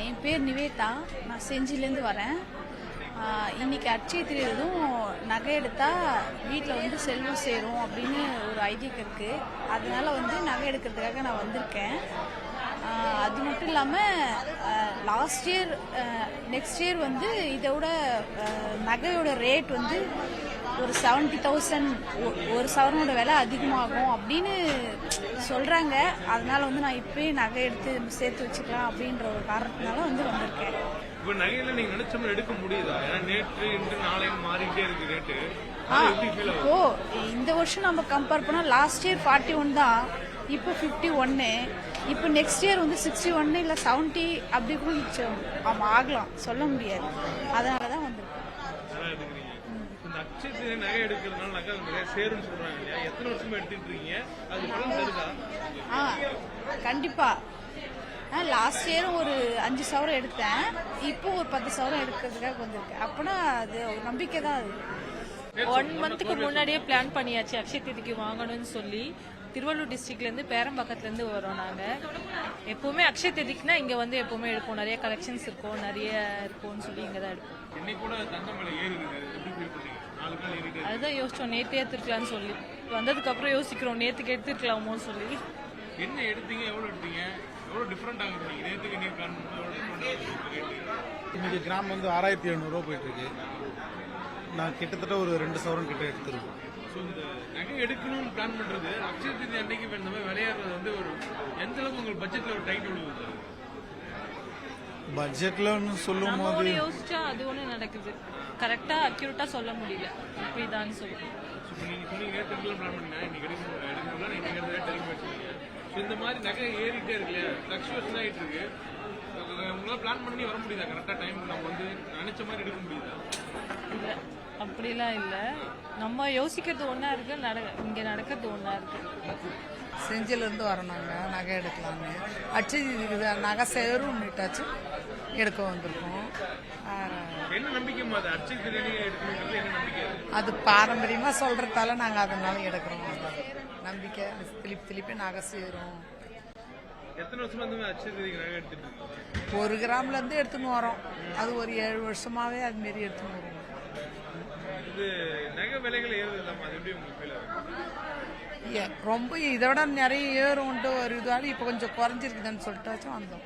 என் பேர் நிவேதா. நான் செஞ்சிலேருந்து வரேன். இன்னைக்கு அட்சய திருதியும் நகை எடுத்தால் வீட்டில் வந்து செல்வம் சேரும் அப்படின்னு ஒரு ஐதீகம் இருக்குது. அதனால வந்து நகை எடுக்கிறதுக்காக நான் வந்திருக்கேன். அது மட்டும் இல்லாமல் லாஸ்ட் இயர் நெக்ஸ்ட் இயர் வந்து இதோட நகையோட ரேட் வந்து ஒரு 70,000 ஒரு சவரனோட விலை அதிகமாகும் அப்படின்னு சொல்கிறாங்க. அதனால வந்து நான் இப்போயே நகை எடுத்து சேர்த்து வச்சுக்கலாம் அப்படின்ற ஒரு காரணத்தினால வந்து வந்திருக்கேன். இப்போ நகையில நீங்க நினைச்ச மாதிரி எடுக்க முடியுதா? ஏன்னா நேற்று இன்று நாளைக்கு மாறிட்டே இருக்கு ரேட்டு. இப்போ இந்த வருஷம் நம்ம கம்பேர் பண்ணால் லாஸ்ட் இயர் 41 தான், இப்போ 51. இப்போ நெக்ஸ்ட் இயர் வந்து 61 இல்லை 70 அப்படி கூட ஆகலாம், சொல்ல முடியாது. அதனால தான் வந்திருக்கேன். இந்த அட்சய நகை எடுக்கிறதுனால நகை நிறைய சேரும்னு சொல்றாங்க இல்லையா? எத்தனை வருஷமா எடுத்துட்டு இருக்கீங்க? அது பலன் தருதா? கண்டிப்பா. லாஸ்ட் இயரும் ஒரு 5 சவரம் எடுத்தேன். இப்போ ஒரு 10 சவரம் எடுக்கிறதுக்காக வந்திருக்கேன். அப்பனா அது ஒரு நம்பிக்கை தான். அது 1 மந்த்துக்கு முன்னாடியே பிளான் பண்ணியாச்சு அக்ஷய திருதிக்கு வாங்கணும்னு சொல்லி. திருவள்ளூர் டிஸ்ட்ரிக்ட்லேருந்து பேரம்பாக்கத்துலேருந்து வரோம் நாங்கள். எப்போவுமே அக்ஷய திருதிக்குனா இங்கே வந்து எப்போவுமே எடுப்போம். நிறைய கலெக்ஷன்ஸ் இருக்கும், நிறைய இருக்கும்னு சொல்லி இங்கே தான் எடுப்போம். அதுதான் யோசிச்சோம், நேற்றே எடுத்துருக்கலாம்னு சொல்லி. வந்ததுக்கப்புறம் யோசிக்கிறோம் நேற்றுக்கு எடுத்துருக்கலாமோன்னு சொல்லி. என்ன எடுத்தீங்க? எவ்வளோ எடுத்தீங்க? எவ்வளோ டிஃப்ரெண்ட் ஆகுது? நேற்றுக்கு நீ பிளான் இன்னைக்கு கிராம் வந்து 6700 போயிட்டு இருக்கு. நான் கிட்டத்தட்ட ஒரு 2 சவரம் கிட்ட எடுத்துருக்கோம். ஸோ இந்த நகை எடுக்கணும்னு பிளான் பண்ணுறது அக்ஷய திருதி அன்னைக்கு இந்த மாதிரி விளையாடுறது வந்து ஒரு எந்த அளவுக்கு உங்களுக்கு பட்ஜெட்டில் ஒரு டைட் விழுவுது? பட்ஜெட்லன்னு சொல்லும் போது யோசிச்சா அது ஒன்று நடக்குது. கரெக்டாக அக்யூரேட்டாக சொல்ல முடியல இப்படிதான் சொல்லி. நீங்கள் நேரத்துக்குலாம் பிளான் பண்ணீங்க, இன்னைக்கு எடுக்கணும்னா நீங்கள் ரேட் அதிகமாக வச்சுருக்கீங்க. ஸோ இந்த மாதிரி நகை ஏறிட்டே இருக்கு இல்லையா? ஃப்ளக்சுவேஷன் ஆகிட்டு இருக்கு. உங்களால் பிளான் பண்ணி வர முடியுதா? கரெக்டாக டைமுக்கு நம்ம வந்து நினைச்ச மாதிரி எடுக்க முடியுதா? இல்லை, அப்படிலாம் இல்லை. நம்ம யோசிக்கிறது ஒன்றா இருக்கு, இங்கே நடக்கிறது ஒன்றா இருக்கு. செஞ்சிலிருந்து வரோம் நாங்கள் நகை எடுக்கலான்னு. அட்சய நகை சேரும் நீட்டாச்சு எடுக்க வந்திருக்கோம். என்ன நம்பிக்கை? அட்சய திருதி எடுக்கணுங்கிறது என்ன நம்பிக்கை? அது பாரம்பரியமாக சொல்கிறதால நாங்கள் அதனால எடுக்கிறோம். நம்பிக்கை திருப்பி நகை சேரும். எத்தனை வருஷமா இந்த மாதிரி அட்சய திருதிக்கு நகை எடுத்துட்டு இருக்கீங்க? 1 கிராம்லேருந்து எடுத்துன்னு வரோம். அது ஒரு 7 வருஷமாவே அதுமாரி எடுத்துன்னு வரோம். இது நகை விலைகள் ஏறுது இல்லாம அது எப்படி உங்களுக்கு ஃபீல் ஆகுது? ரொம்ப இதை விட நிறைய ஏறும்ன்ட்டு ஒரு இதுவாக இப்போ கொஞ்சம் குறைஞ்சிருக்குதுன்னு சொல்லிட்டாச்சும் வந்தோம்.